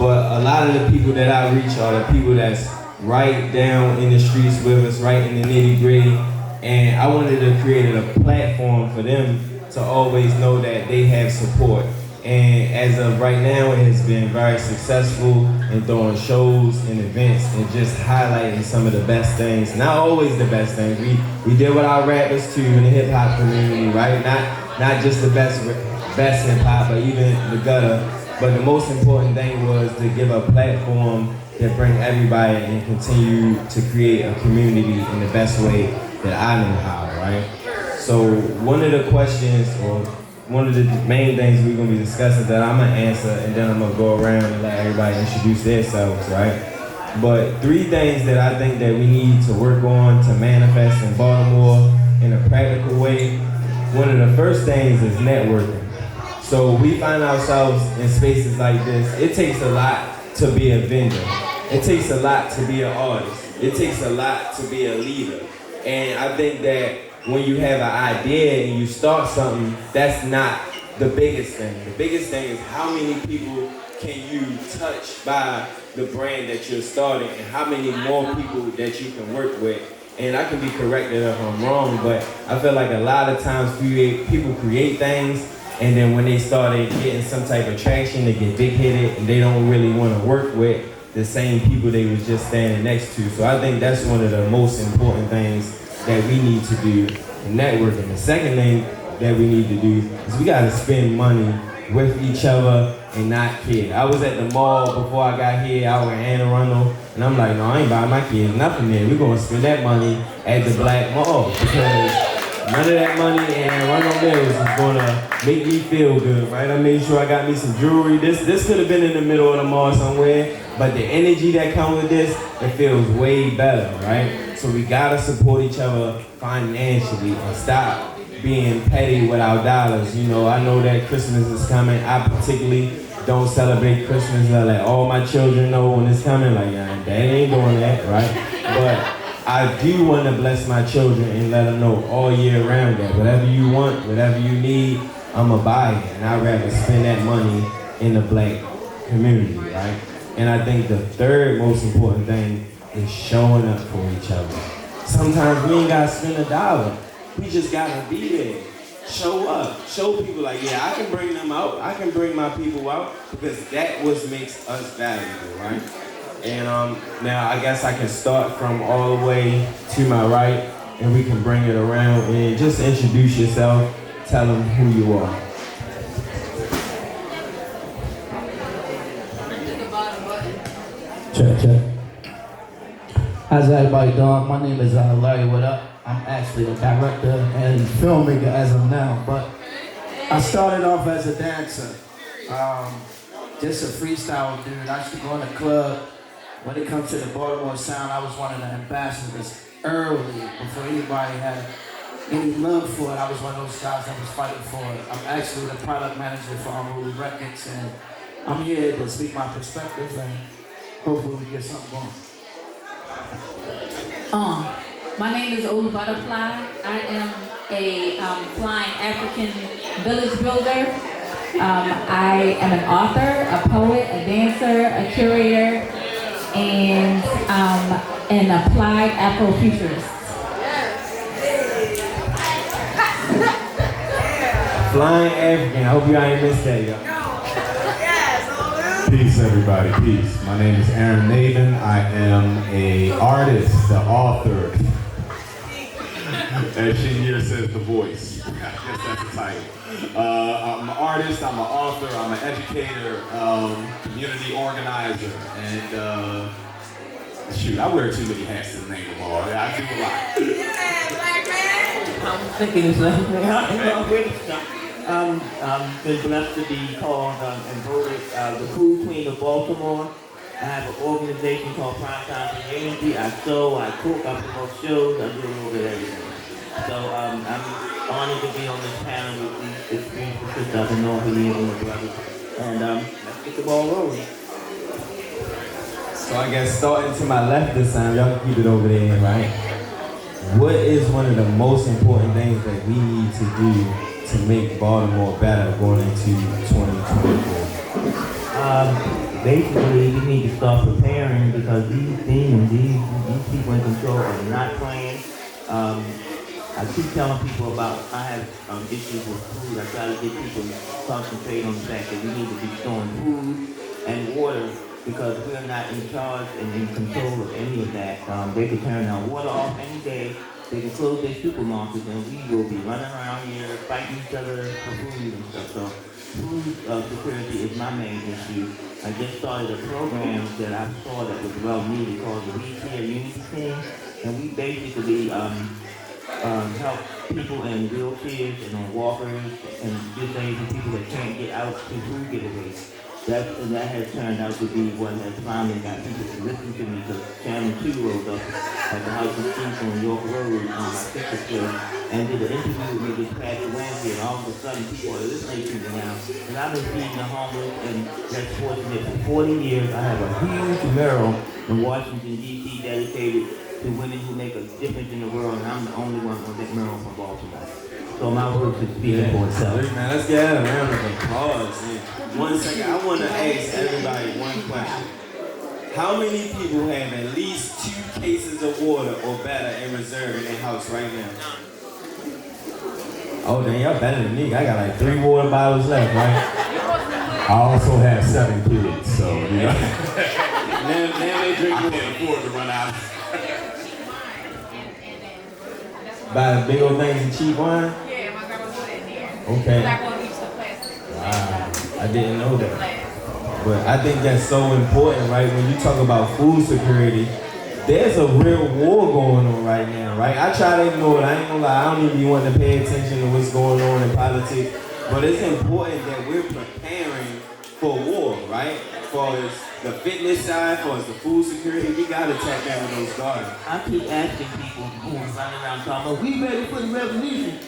but a lot of the people that I reach are the people that's right down in the streets with us, right in the nitty gritty. And I wanted to create a platform for them to always know that they have support. And as of right now, it has been very successful in throwing shows and events and just highlighting some of the best things. Not always the best things. We deal with our rappers too in the hip hop community, right? Not just the best hip hop, but even the gutter. But the most important thing was to give a platform that bring everybody and continue to create a community in the best way that I know how, right? So one of the questions, or one of the main things we're gonna be discussing that I'm gonna answer, and then I'm gonna go around and let everybody introduce themselves, right? But 3 things that I think that we need to work on to manifest in Baltimore in a practical way. One of the first things is networking. So we find ourselves in spaces like this. It takes a lot to be a vendor. It takes a lot to be an artist. It takes a lot to be a leader. And I think that when you have an idea and you start something, that's not the biggest thing. The biggest thing is how many people can you touch by the brand that you're starting, and how many more people that you can work with. And I can be corrected if I'm wrong, but I feel like a lot of times people create things, and then when they started getting some type of traction, they get big-headed and they don't really want to work with the same people they was just standing next to. So I think that's one of the most important things that we need to do in networking. The second thing that we need to do is we gotta spend money with each other and not kid. I was at the mall before I got here, out in Anne Arundel, and I'm like, no, I ain't buying my kids nothing there. We're gonna spend that money at the Black Mall, because none of that money in Anne Arundel Mills is gonna make me feel good, right? I made sure I got me some jewelry. This could have been in the middle of the mall somewhere, but the energy that comes with this, it feels way better, right? So we gotta support each other financially and stop being petty with our dollars. You know, I know that Christmas is coming. I particularly don't celebrate Christmas. I let all my children know when it's coming, like, yeah, Dad ain't doing that, right? But I do want to bless my children and let them know all year round that whatever you want, whatever you need, I'ma buy it. And I'd rather spend that money in the Black community, right? And I think the third most important thing is showing up for each other. Sometimes we ain't gotta spend $1. We just gotta be there. Show up. Show people like, yeah, I can bring them out. I can bring my people out, because that what makes us valuable, right? And now I guess I can start from all the way to my right, and we can bring it around and just introduce yourself. Tell them who you are. Check. How's everybody doing? My name is Larry. What up? I'm actually a director and filmmaker as of now, but I started off as a dancer. Just a freestyle dude. I used to go in the club. When it comes to the Baltimore sound, I was one of the ambassadors early, before anybody had any love for it. I was one of those guys that was fighting for it. I'm actually the product manager for Unruly Records, and I'm here to speak my perspective, and hopefully we get something going. My name is Old Butterfly. I am a flying African village builder. I am an author, a poet, a dancer, a curator, and an applied Afrofuturist. Flying African. I hope you ain't missed that, y'all. Peace, everybody, peace. My name is Aaron Naven. I am a artist, the author. As Shinir says, the voice. I guess that's the title. I'm an artist, I'm an author, I'm an educator, community organizer, and shoot, I wear too many hats to name them all. I do a lot. I'm thinking the same thing. I've been blessed to be called and voted the Cool Queen of Baltimore. I have an organization called Primetime Community. I sew, I cook, I promote shows, I do a little bit of everything. So I'm honored to be on this panel with these experienced sisters I've been known for years and my brothers. And let's get the ball rolling. So I guess starting to my left this time, y'all can keep it over there, right? What is one of the most important things that we need to do to make Baltimore better going into 2024? basically we need to start preparing because these demons, these people in control are not playing. I keep telling people about, I have issues with food. I try to get people to concentrate on the fact that we need to be storing food and water because we're not in charge and in control of any of that. They can turn our water off any day. They can close their supermarkets and we will be running around here fighting each other for food and stuff. So food security is my main issue. I just started a program that I saw that was well needed called the We Care Unity Team. And we basically help people in wheelchairs and on walkers and disabled people that can't get out to food giveaways. That has turned out to be what has finally got people to listen to me because Channel 2 rolled up at the House of Chiefs on York Road on my sister's show and did an interview with me this past Wednesday, and all of a sudden people are listening to me now. And I've been feeding the homeless and that's fortunate for 40 years. I have a huge mural in Washington, D.C. dedicated to women who make a difference in the world, and I'm the only one on that mural from Baltimore. So my work is speaking for itself. Man, let's get a round of applause. Man. 1 second, I want to ask everybody one question. How many people have at least 2 cases of water or better in reserve in their house right now? Oh, then y'all better than me. I got like 3 water bottles left, right? I also have 7 kids, so you know. now they drink I water. can't afford to run out. Buy the big old things of cheap wine? Yeah, my grandma put it in there. Okay. Like one of these plastic. Wow, I didn't know that. But I think that's so important, right? When you talk about food security, there's a real war going on right now, right? I try to ignore it. I ain't gonna lie, I don't even want to pay attention to what's going on in politics. But it's important that we're preparing for war, right? For the fitness side, for the food security, we gotta tap into those guards. I keep asking people who are running around talking about, we ready for the revolution.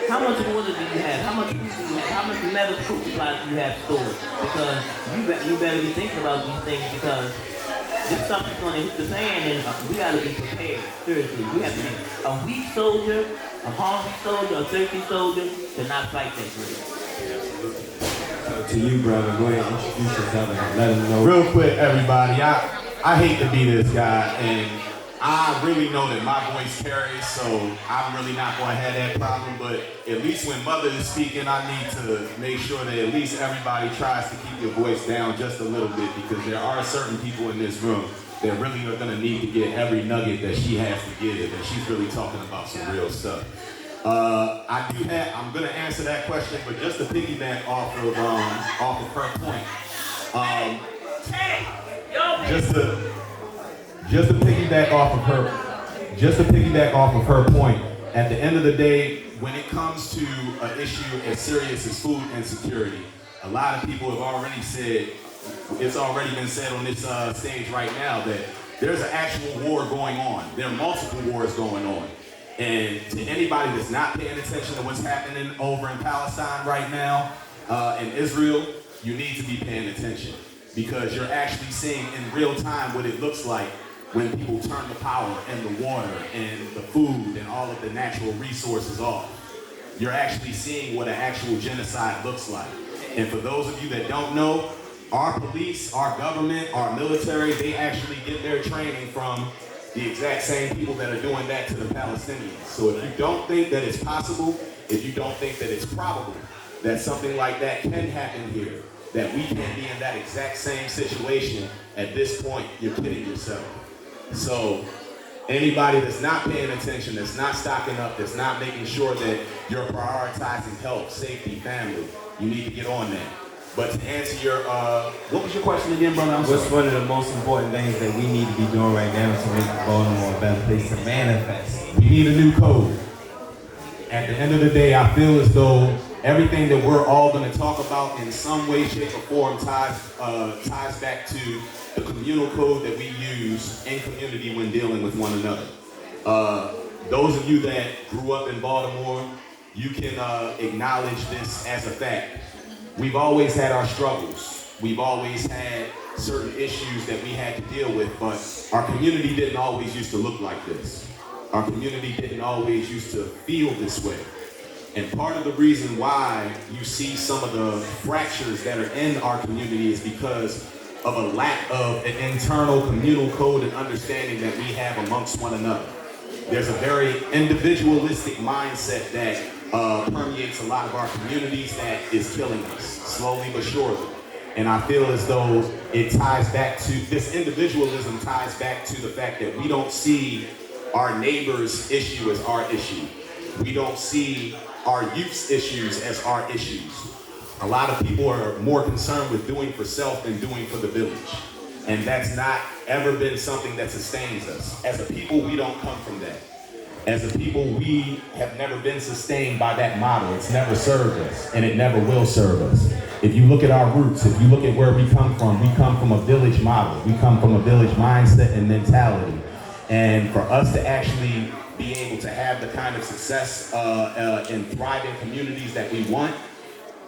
How much water do you have? How much food do you have? How much medical supplies do you have stored? Because you better be thinking about these things because if something's going to hit the fan, then we got to be prepared. Seriously, we have to be a weak soldier, a hungry soldier, a thirsty soldier to not fight that great. To you, brother, go ahead and introduce yourself and let them know. Real quick, everybody, I hate to be this guy, and I really know that my voice carries, so I'm really not going to have that problem, but at least when Mother is speaking, I need to make sure that at least everybody tries to keep your voice down just a little bit, because there are certain people in this room that really are going to need to get every nugget that she has to give, and she's really talking about some real stuff. I'm gonna answer that question, but just to piggyback off of her point, just to piggyback off of her point. At the end of the day, when it comes to an issue as serious as food insecurity, a lot of people have already said, it's already been said on this stage right now that there's an actual war going on. There are multiple wars going on. And to anybody that's not paying attention to what's happening over in Palestine right now, in Israel, you need to be paying attention because you're actually seeing in real time what it looks like when people turn the power and the water and the food and all of the natural resources off. You're actually seeing what an actual genocide looks like. And for those of you that don't know, our police, our government, our military, they actually get their training from the exact same people that are doing that to the Palestinians. So if you don't think that it's possible, if you don't think that it's probable that something like that can happen here, that we can be in that exact same situation, at this point, you're kidding yourself. So anybody that's not paying attention, that's not stocking up, that's not making sure that you're prioritizing health, safety, family, you need to get on that. But to answer your, what was your question again, brother? What's one of the most important things that we need to be doing right now to make Baltimore a better place to manifest? We need a new code. At the end of the day, I feel as though everything that we're all going to talk about in some way, shape, or form ties back to the communal code that we use in community when dealing with one another. Those of you that grew up in Baltimore, you can acknowledge this as a fact. We've always had our struggles. We've always had certain issues that we had to deal with, but our community didn't always used to look like this. Our community didn't always used to feel this way. And part of the reason why you see some of the fractures that are in our community is because of a lack of an internal communal code and understanding that we have amongst one another. There's a very individualistic mindset that permeates a lot of our communities that is killing us, slowly but surely. And I feel as though it ties back to, this individualism ties back to the fact that we don't see our neighbor's issue as our issue. We don't see our youth's issues as our issues. A lot of people are more concerned with doing for self than doing for the village. And that's not ever been something that sustains us. As a people, we don't come from that. As a people, we have never been sustained by that model. It's never served us, and it never will serve us. If you look at our roots, if you look at where we come from a village model. We come from a village mindset and mentality. And for us to actually be able to have the kind of success and thriving communities that we want,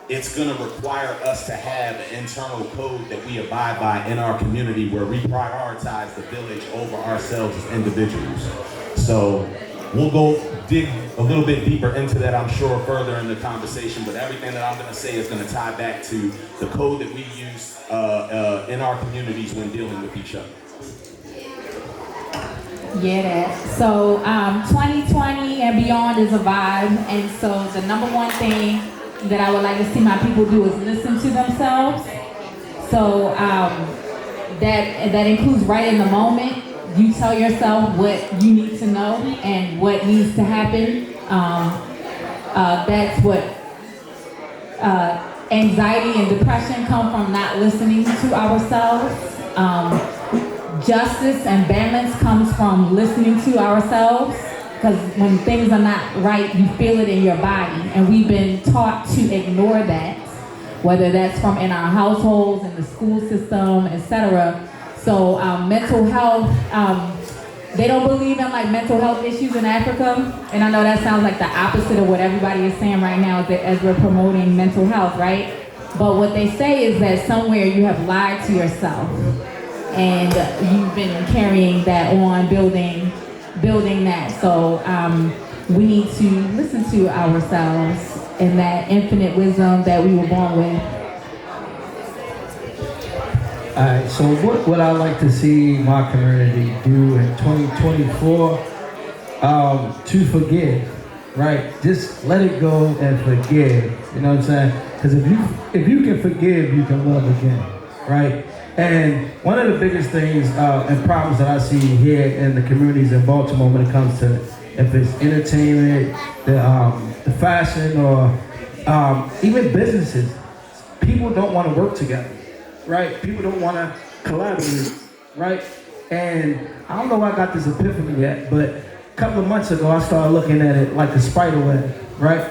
it's gonna require us to have an internal code that we abide by in our community where we prioritize the village over ourselves as individuals. So we'll go dig a little bit deeper into that, I'm sure, further in the conversation, but everything that I'm gonna say is gonna tie back to the code that we use in our communities when dealing with each other. Yeah, that. So 2020 and beyond is a vibe, and so the number one thing that I would like to see my people do is listen to themselves. So that includes right in the moment. You tell yourself what you need to know and what needs to happen. That's what anxiety and depression come from, not listening to ourselves. Justice and balance comes from listening to ourselves, because when things are not right, you feel it in your body, and we've been taught to ignore that, whether that's from in our households, in the school system, etc. So mental health, they don't believe in like mental health issues in Africa, and I know that sounds like the opposite of what everybody is saying right now as we're promoting mental health, right? But what they say is that somewhere you have lied to yourself, and you've been carrying that on, building that. So we need to listen to ourselves and that infinite wisdom that we were born with. All right, so what I like to see my community do in 2024, to forgive, right? Just let it go and forgive, you know what I'm saying? Because if you can forgive, you can love again, right? And one of the biggest things and problems that I see here in the communities in Baltimore when it comes to, if it's entertainment, the fashion, or even businesses, people don't want to work together, right? People don't want to collaborate, right? And I don't know why I got this epiphany yet, but a couple of months ago, I started looking at it like a spider web, right?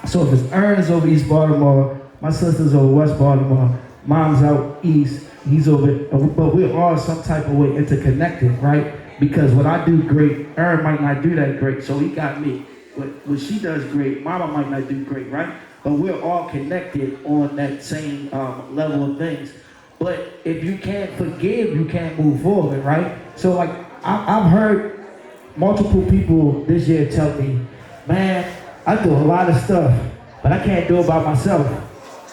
So if it's Ernest over East Baltimore, my sister's over West Baltimore, mom's out east, he's over, but we're all some type of way interconnected, right? Because what I do great, Ern might not do that great, so he got me. What she does great, mama might not do great, right? But we're all connected on that same level of things. But if you can't forgive, you can't move forward, right? So like, I've heard multiple people this year tell me, man, I do a lot of stuff, but I can't do it by myself.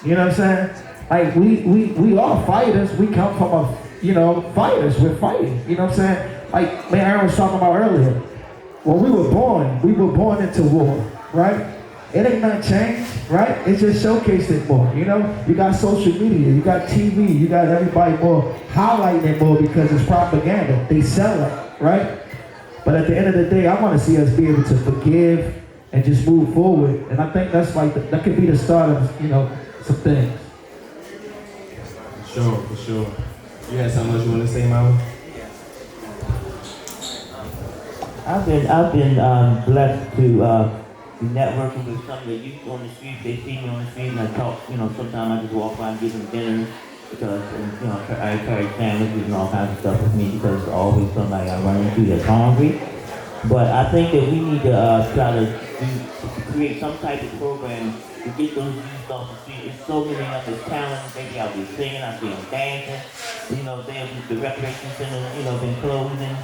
You know what I'm saying? Like we all fighters. We come from fighters. We're fighting. You know what I'm saying? Like man, Aaron was talking about earlier. When we were born into war, right? It ain't nothing changed, right? It just showcased it more. You know, you got social media, you got TV, you got everybody more highlighting it more because it's propaganda. They sell it, right? But at the end of the day, I want to see us be able to forgive and just move forward. And I think that's like that could be the start of some things. For sure. You had something else you want to say, Mama? I've been blessed to be networking with some of the youth on the street. They see me on the street and I talk. Sometimes I just walk by and give them dinner because I carry sandwiches and all kinds of stuff with me because there's always somebody I run into that's hungry. But I think that we need to try to create some type of program to get those youth off the street. There's so many of them talent. They be out there singing, I see them dancing. The recreation centers, been closing.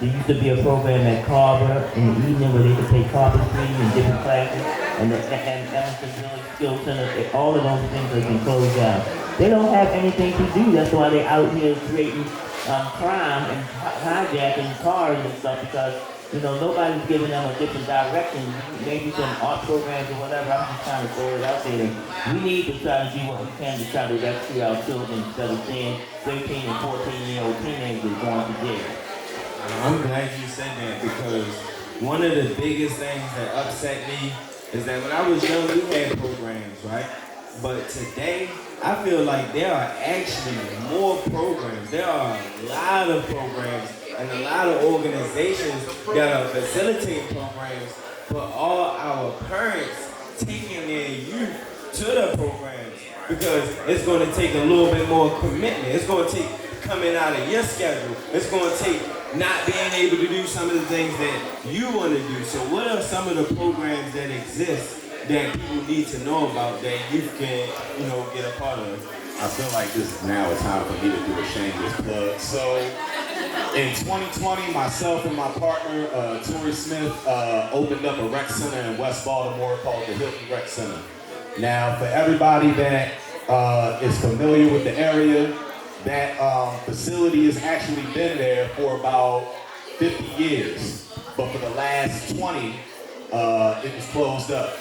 There used to be a program at Carver in the evening where they could play carpentry and different classes, and Emerson Village Skill Center. All of those things have been closed down. They don't have anything to do. That's why they're out here creating crime and hijacking cars and stuff, because nobody's giving them a different direction. Maybe some art programs or whatever. I'm just trying to throw it out there. We need to try to do what we can to try to rescue our children instead of seeing 13 and 14-year-old teenagers going to jail. I'm glad you said that, because one of the biggest things that upset me is that when I was young, we had programs, right? But today, I feel like there are actually more programs. There are a lot of programs and a lot of organizations that are facilitating programs, but all our parents taking their youth to the programs, because it's going to take a little bit more commitment. It's going to take coming out of your schedule. It's going to take not being able to do some of the things that you want to do. So what are some of the programs that exist that people need to know about that you can, get a part of? I feel like this is now a time for me to do a shameless plug. So in 2020, myself and my partner, Tori Smith, opened up a rec center in West Baltimore called the Hilton Rec Center. Now, for everybody that is familiar with the area, that facility has actually been there for about 50 years. But for the last 20, it was closed up.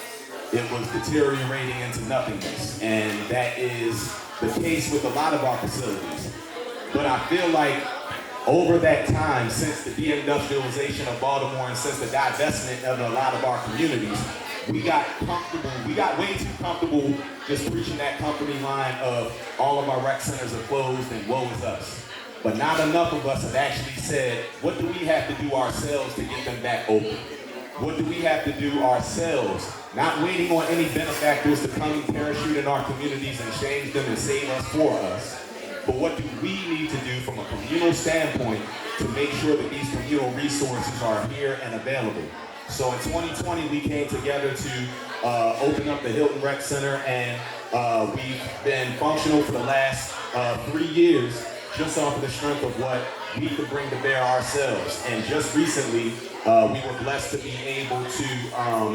It was deteriorating into nothingness. And that is the case with a lot of our facilities. But I feel like over that time, since the deindustrialization of Baltimore and since the divestment of a lot of our communities, we got comfortable. We got way too comfortable just preaching that company line of all of our rec centers are closed and woe is us. But not enough of us have actually said, what do we have to do ourselves to get them back open? What do we have to do ourselves? Not waiting on any benefactors to come and parachute in our communities and change them and save us for us. But what do we need to do from a communal standpoint to make sure that these communal resources are here and available? So in 2020, we came together to open up the Hilton Rec Center, and we've been functional for the last 3 years, just off of the strength of what we could bring to bear ourselves. And just recently, we were blessed to be able to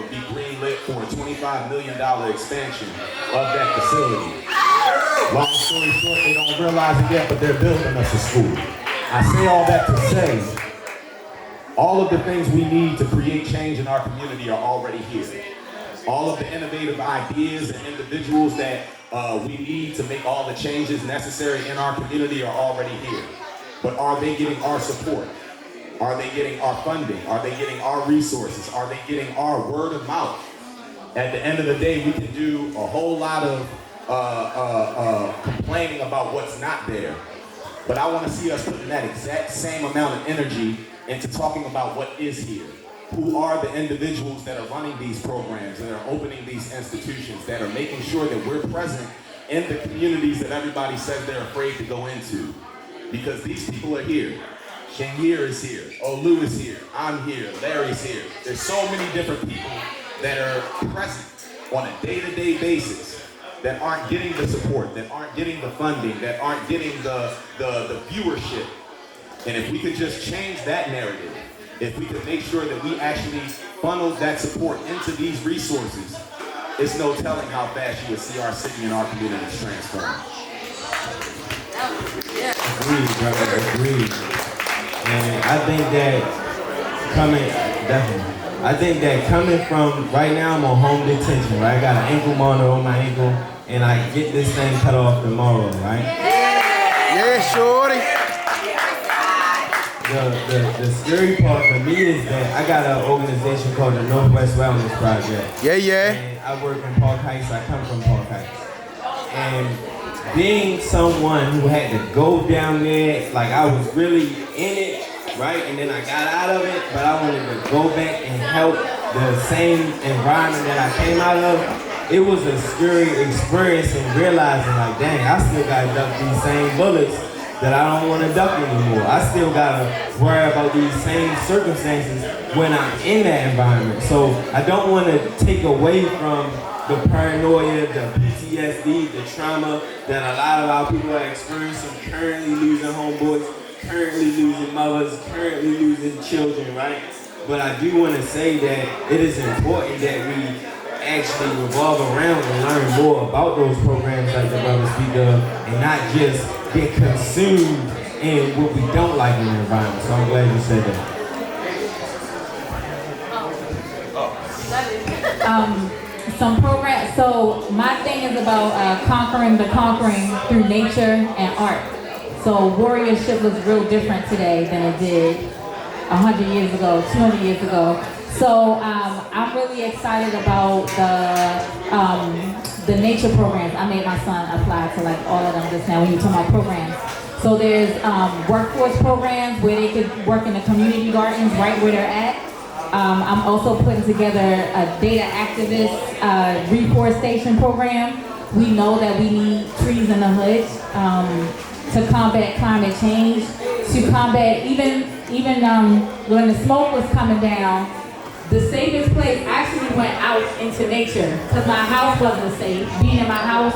be greenlit for a $25 million expansion of that facility. Long story short, they don't realize it yet, but they're building us a school. I say all that to say, all of the things we need to create change in our community are already here. All of the innovative ideas and individuals that we need to make all the changes necessary in our community are already here. But are they getting our support? Are they getting our funding? Are they getting our resources? Are they getting our word of mouth? At the end of the day, we can do a whole lot of complaining about what's not there. But I want to see us putting that exact same amount of energy into talking about what is here. Who are the individuals that are running these programs, that are opening these institutions, that are making sure that we're present in the communities that everybody says they're afraid to go into? Because these people are here. Shangir is here, Olu is here, I'm here, Larry's here. There's so many different people that are present on a day-to-day basis that aren't getting the support, that aren't getting the funding, that aren't getting the viewership. And if we could just change that narrative, if we could make sure that we actually funnel that support into these resources, it's no telling how fast you would see our city and our communities transform. Agreed, brother, agreed. And I think that coming from, right now I'm on home detention, right? I got an ankle monitor on my ankle, and I get this thing cut off tomorrow, right? Yeah, shorty. The scary part for me is that I got an organization called the Northwest Wellness Project. Yeah. And I work in Park Heights, I come from Park Heights. And being someone who had to go down there, like I was really in it, right? And then I got out of it, but I wanted to go back and help the same environment that I came out of. It was a scary experience and realizing like, dang, I still gotta duck these same bullets that I don't wanna duck anymore. I still gotta worry about these same circumstances when I'm in that environment. So I don't wanna take away from the paranoia, the PTSD, the trauma that a lot of our people are experiencing, currently losing homeboys. currently losing mothers, currently losing children, right? But I do want to say that it is important that we actually revolve around and learn more about those programs like the brother speak of, and not just get consumed in what we don't like in the environment. So I'm glad you said that. Some programs, so my thing is about conquering the conquering through nature and art. So warriorship looks real different today than it did 100 years ago, 200 years ago. So I'm really excited about the nature programs. I made my son apply to like all of them just now when you talk about programs. So there's workforce programs where they could work in the community gardens right where they're at. I'm also putting together a data activist reforestation program. We know that we need trees in the hood to combat climate change, to combat even when the smoke was coming down. The safest place actually went out into nature because my house wasn't safe. Being in my house,